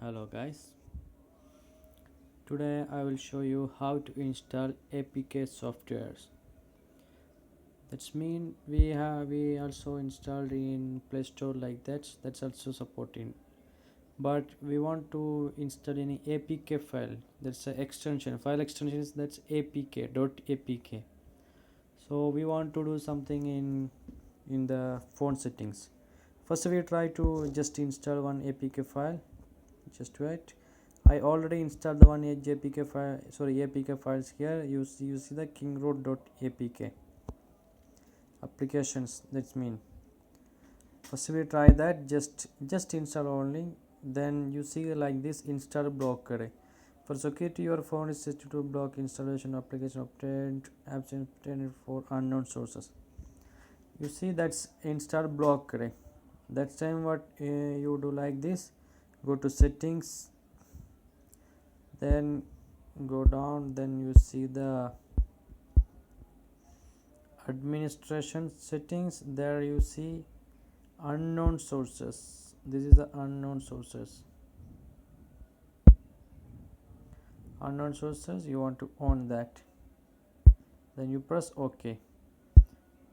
Hello guys, today I will show you how to install APK softwares. That's mean we also installed in Play Store like that's also supporting. But we want to install any APK file. That's an extension. File extension is that's APK .apk. So we want to do something in the phone settings. First we try to just install one APK file. Just wait. I already installed the one APK file. APK files here. You see the kingroad.apk applications. That's mean. First we try that. Just install only. Then you see like this install block array. For security, your phone is set to block installation application obtained apps obtained for unknown sources. You see that's install block array. That time what you do like this. Go to settings, then go down, then you see the administration settings. There you see unknown sources. This is the unknown sources. You want to on that, then you press OK.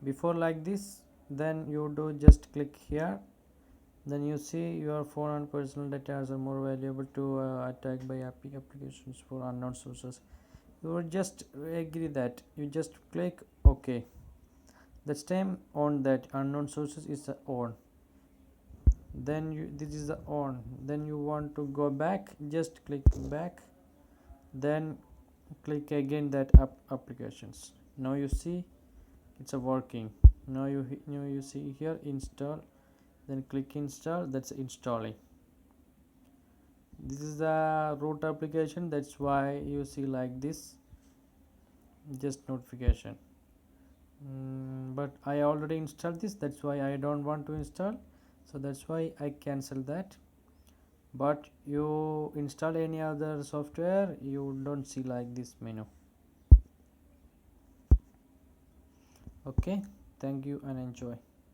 Before like this, then you do just click here. Then you see your phone and personal data are more valuable to attack by applications for unknown sources. You just agree that you just click OK. This time on that unknown sources is on. Then this is the on. Then you want to go back, just click back, then click again that applications. Now you see it's a working. Now you see here install, then click install. That's installing. This is the root application. That's why you see like this, just notification. But I already installed this. That's why I don't want to install. So that's why I cancel that. But you install any other software, you don't see like this menu. Okay, thank you and enjoy.